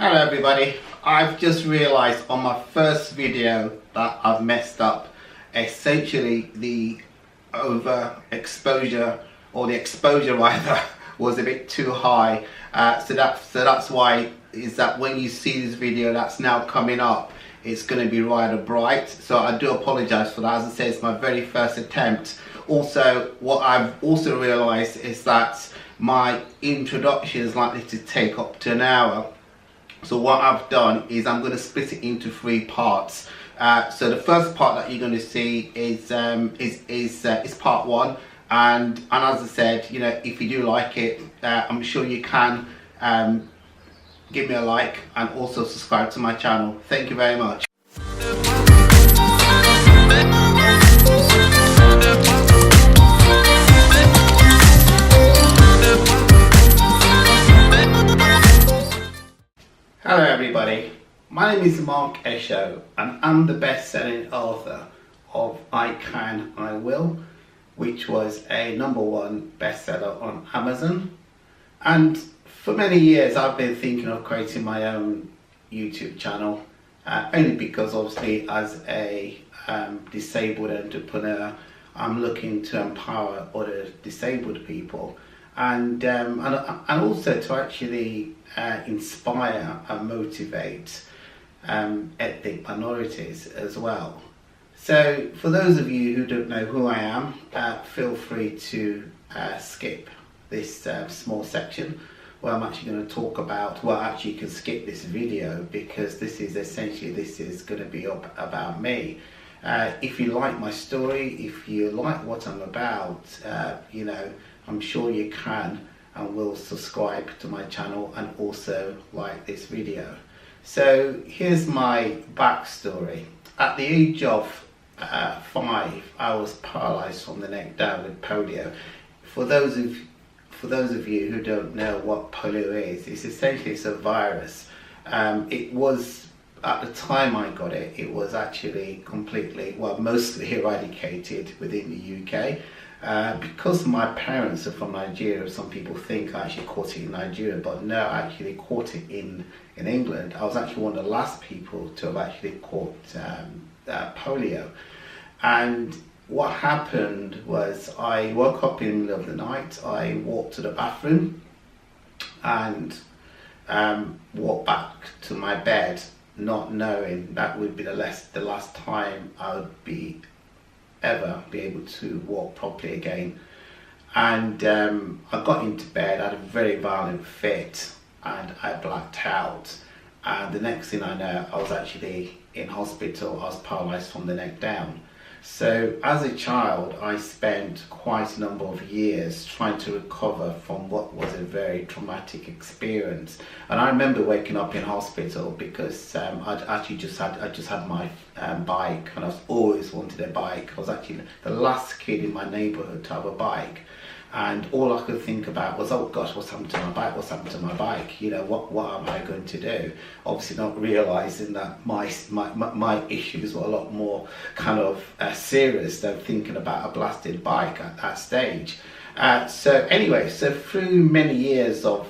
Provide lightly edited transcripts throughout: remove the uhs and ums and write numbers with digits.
Hello everybody, I've just realized on my first video that I've messed up. Essentially the overexposure, or the exposure rather, was a bit too high. So that's why is that when you see this video that's now coming up, it's going to be rather bright. So I do apologize for that. As I say, it's my very first attempt. Also, what I've also realized is that my introduction is likely to take up to an hour. So what I've done is I'm going to split it into 3 parts. So the first part that you're going to see is part 1, and as I said, you know, if you do like it, I'm sure you can give me a like and also subscribe to my channel. Thank you very much. Hello everybody, my name is Esho and I'm the best-selling author of I Can, I Will, which was a #1 bestseller on Amazon. And for many years I've been thinking of creating my own YouTube channel, only because obviously as a disabled entrepreneur I'm looking to empower other disabled people, and also to actually inspire and motivate ethnic minorities as well. So for those of you who don't know who I am, feel free to skip this small section where I'm actually going to talk about, well, actually you can skip this video because this is going to be about me. If you like my story, if you like what I'm about, you know, I'm sure you can and will subscribe to my channel and also like this video. So here's my backstory. At the age of 5, I was paralysed from the neck down with polio. For those of you who don't know what polio is, it's essentially a virus. It was, at the time I got it, it was actually completely, well, mostly eradicated within the UK. Because my parents are from Nigeria, some people think I actually caught it in Nigeria, but no, I actually caught it in England. I was actually one of the last people to have actually caught polio. And what happened was I woke up in the middle of the night, I walked to the bathroom and walked back to my bed, not knowing that would be the last time I would ever be able to walk properly again. And I got into bed, I had a very violent fit and I blacked out, and the next thing I know I was actually in hospital. I was paralysed from the neck down. So as a child I spent quite a number of years trying to recover from what was a very traumatic experience. And I remember waking up in hospital because I just had my bike, and I've always wanted a bike. I was actually the last kid in my neighbourhood to have a bike, and all I could think about was, oh gosh, what's happened to my bike, what's happened to my bike, you know, what am I going to do? Obviously not realising that my issues were a lot more kind of serious than thinking about a blasted bike at that stage. So anyway, so through many years of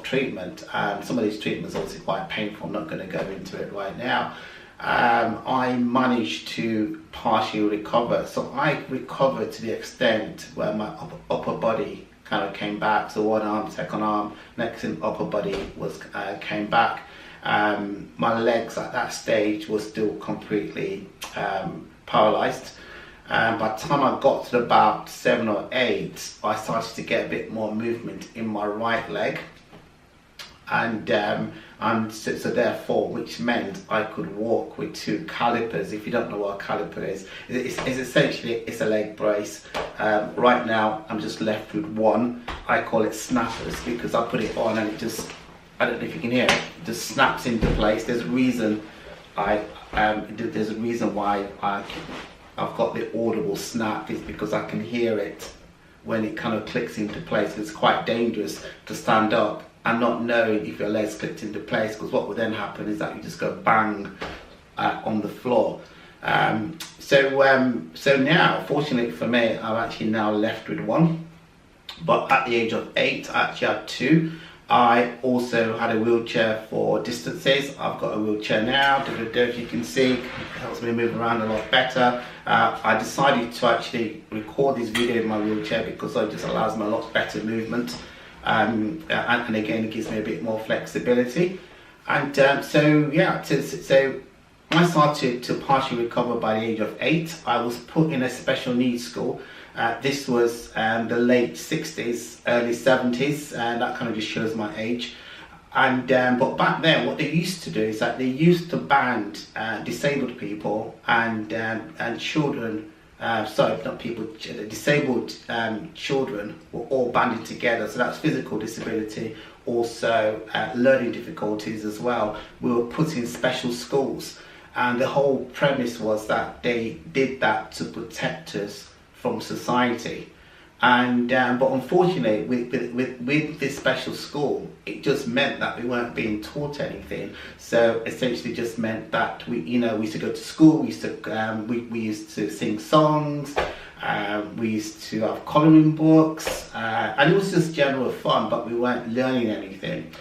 treatment, some of these treatments are obviously quite painful, I'm not going to go into it right now. I managed to partially recover. So I recovered to the extent where my upper body kind of came back. So one arm, second arm, next in upper body was came back. My legs at that stage were still completely paralysed. By the time I got to about 7 or 8, I started to get a bit more movement in my right leg. And so therefore, which meant I could walk with 2 calipers. If you don't know what a caliper is, it's essentially a leg brace. Right now I'm just left with 1. I call it snappers because I put it on and it just, I don't know if you can hear it, it just snaps into place. There's a reason why I've got the audible snap, is because I can hear it when it kind of clicks into place. It's quite dangerous to stand up and not knowing if your legs clicked into place, because what would then happen is that you just go bang on the floor. So now, fortunately for me, I'm actually now left with 1. But at the age of 8, I actually had 2. I also had a wheelchair for distances. I've got a wheelchair now, if you can see, it helps me move around a lot better. I decided to actually record this video in my wheelchair because it just allows me a lot better movement, and again it gives me a bit more flexibility. And so I started to partially recover by the age of 8. I was put in a special needs school. This was the late 60s, early 70s, and that kind of just shows my age. And but back then, what they used to do is that they used to band disabled people and children. Sorry, not people. Disabled children were all banded together. So that's physical disability, also learning difficulties as well. We were put in special schools, and the whole premise was that they did that to protect us from society. And but unfortunately, with this special school, it just meant that we weren't being taught anything. So essentially, just meant that we used to go to school. We used to sing songs. We used to have colouring books, and it was just general fun. But we weren't learning anything.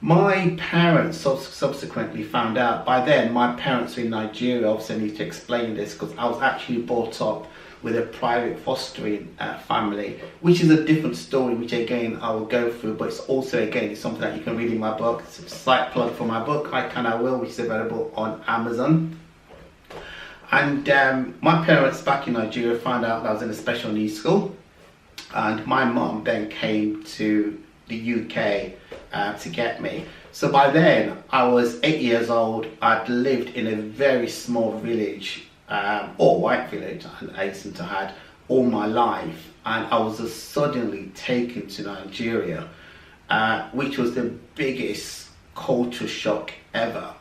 My parents subsequently found out. By then, my parents were in Nigeria. Obviously, I need to explain this because I was actually brought up with a private fostering family, which is a different story, which again I will go through, but it's also it's something that you can read in my book. It's a slight plug for my book, I Can I Will, which is available on Amazon. And my parents back in Nigeria found out that I was in a special needs school, and my mum then came to the UK to get me. So by then I was 8 years old. I'd lived in a very small village, or white village, I hasten to add, all my life, and I was just suddenly taken to Nigeria, which was the biggest culture shock ever.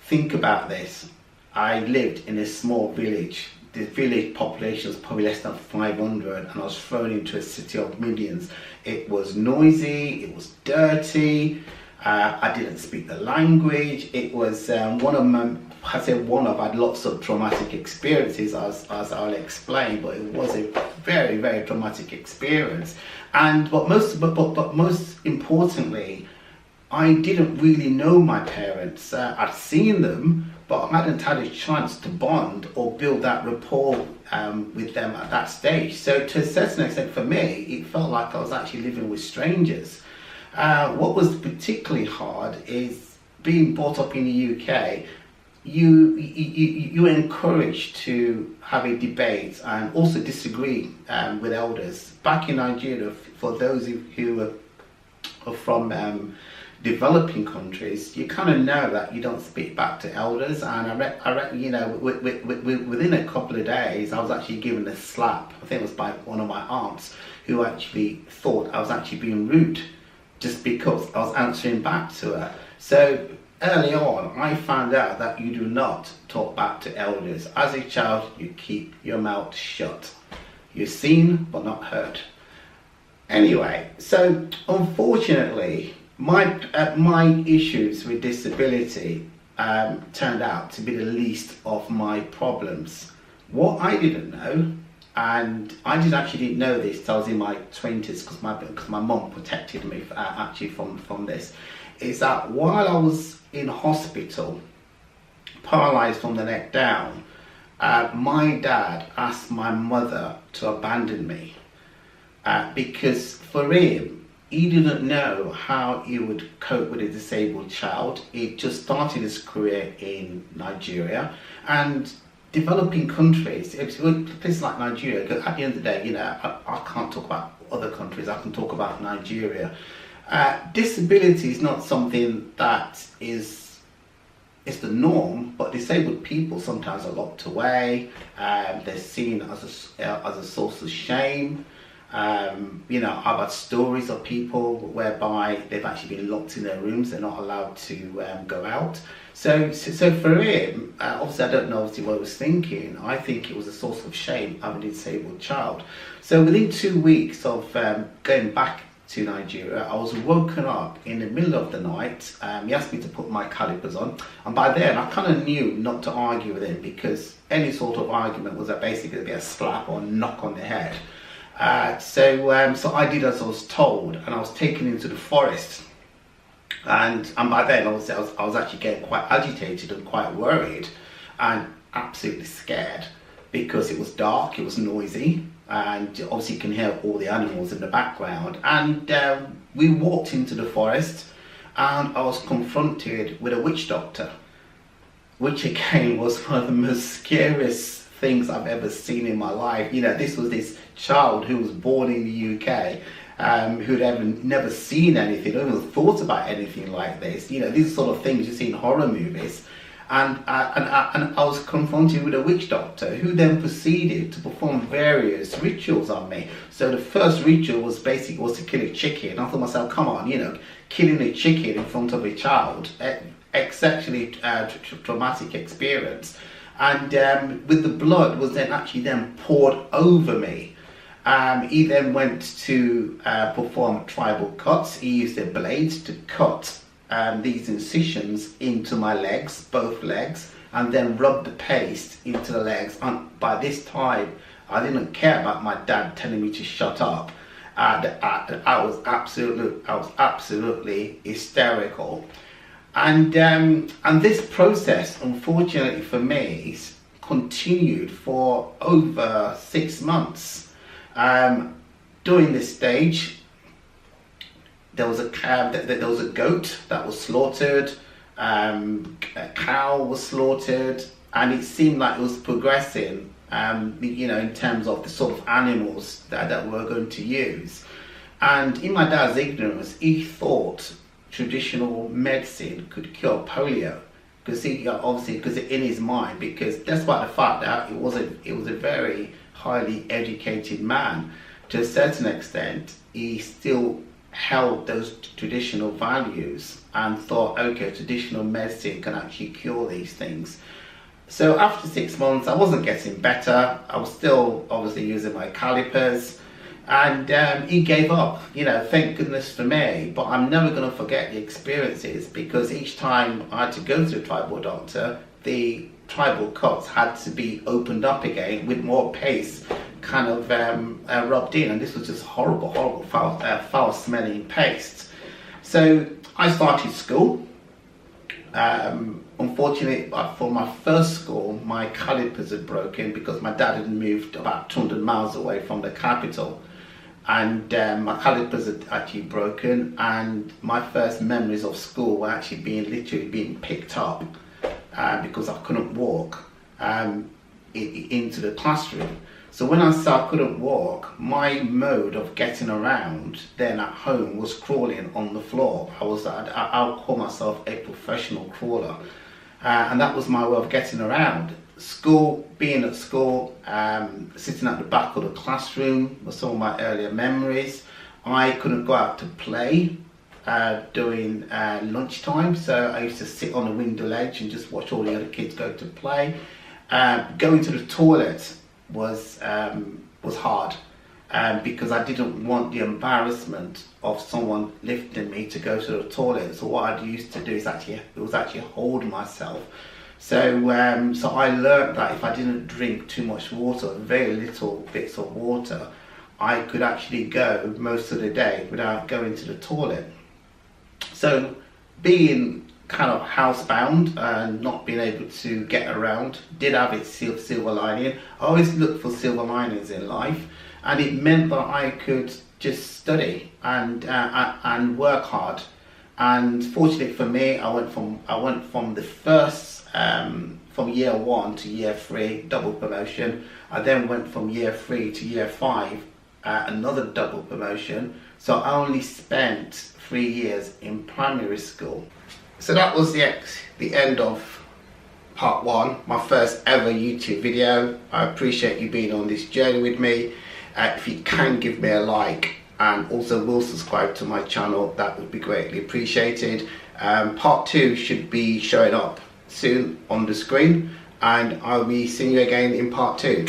Think about this. I lived in a small village. The village population was probably less than 500, and I was thrown into a city of millions. It was noisy, it was dirty, I didn't speak the language. It was I had lots of traumatic experiences, as I'll explain, but it was a very, very traumatic experience. But most importantly, I didn't really know my parents. I'd seen them, but I hadn't had a chance to bond or build that rapport with them at that stage. So to a certain extent for me, it felt like I was actually living with strangers. What was particularly hard is being brought up in the UK. You were encouraged to have a debate and also disagree with elders. Back in Nigeria, for those who are from developing countries, you kind of know that you don't speak back to elders. And I reckon, within a couple of days, I was actually given a slap. I think it was by one of my aunts, who actually thought I was actually being rude just because I was answering back to her. So early on, I found out that you do not talk back to elders. As a child, you keep your mouth shut. You're seen but not heard. Anyway, so unfortunately, my issues with disability turned out to be the least of my problems. What I didn't know, and I didn't know this till I was in my 20s, because my mum protected me actually from this, is that while I was in hospital, paralysed from the neck down, my dad asked my mother to abandon me because for him, he didn't know how he would cope with a disabled child. He just started his career in Nigeria, and developing countries, places like Nigeria, because at the end of the day, I can't talk about other countries, I can talk about Nigeria. Disability is not something that is the norm, but disabled people sometimes are locked away. They're seen as a source of shame. I've had stories of people whereby they've actually been locked in their rooms. They're not allowed to go out. So for him, obviously I don't know what he was thinking. I think it was a source of shame having a disabled child. So within 2 weeks of going back to Nigeria, I was woken up in the middle of the night. He asked me to put my calipers on, and by then I kind of knew not to argue with him, because any sort of argument was basically going to be a slap or a knock on the head. So I did as I was told, and I was taken into the forest. And by then, obviously, I was actually getting quite agitated and quite worried and absolutely scared, because it was dark, it was noisy, and obviously you can hear all the animals in the background. And we walked into the forest, and I was confronted with a witch doctor, which again was one of the most scariest things I've ever seen in my life. You know, this was this child who was born in the UK, who'd never seen anything, or even thought about anything like this. You know, these sort of things you see in horror movies. And I was confronted with a witch doctor, who then proceeded to perform various rituals on me. So the first ritual was basically to kill a chicken. I thought to myself, come on, you know, killing a chicken in front of a child, exceptionally traumatic experience. And with the blood was then actually then poured over me. He then went to perform tribal cuts. He used a blade to cut these incisions into my legs, both legs, and then rubbed the paste into the legs. And by this time, I didn't care about my dad telling me to shut up. I was absolutely hysterical. And this process, unfortunately for me, continued for over 6 months. During this stage, there was a goat that was slaughtered, a cow was slaughtered, and it seemed like it was progressing, you know, in terms of the sort of animals that we're going to use. And in my dad's ignorance, he thought traditional medicine could cure polio, because in his mind, because despite the fact that it was a very highly educated man, to a certain extent, he still held those traditional values and thought, okay, traditional medicine can actually cure these things. So after 6 months, I wasn't getting better. I was still obviously using my calipers, and he gave up. You know, thank goodness for me. But I'm never going to forget the experiences, because each time I had to go to the tribal doctor, the tribal cuts had to be opened up again with more paste kind of rubbed in, and this was just horrible foul smelling paste. So I started school. Unfortunately, for my first school, my calipers had broken, because my dad had moved about 200 miles away from the capital, and my calipers had actually broken, and my first memories of school were actually literally being picked up because I couldn't walk into the classroom. So when I said I couldn't walk, my mode of getting around then at home was crawling on the floor. I'll call myself a professional crawler, and that was my way of getting around. Being at school, sitting at the back of the classroom were some of my earlier memories. I couldn't go out to play during lunchtime, so I used to sit on the window ledge and just watch all the other kids go to play. Going to the toilet was hard, because I didn't want the embarrassment of someone lifting me to go to the toilet. So what I used to do is actually hold myself. So I learned that if I didn't drink too much water, very little bits of water, I could actually go most of the day without going to the toilet. So being kind of housebound and not being able to get around did have its silver lining. I always look for silver linings in life, and it meant that I could just study and work hard. And fortunately for me, I went from the first from year 1 to year 3, double promotion. I then went from year 3 to year 5, another double promotion. So I only spent 3 years in primary school. So that was the end of part 1, my first ever YouTube video. I appreciate you being on this journey with me. If you can give me a like, and also will subscribe to my channel, that would be greatly appreciated. Part 2 should be showing up soon on the screen, and I'll be seeing you again in part 2.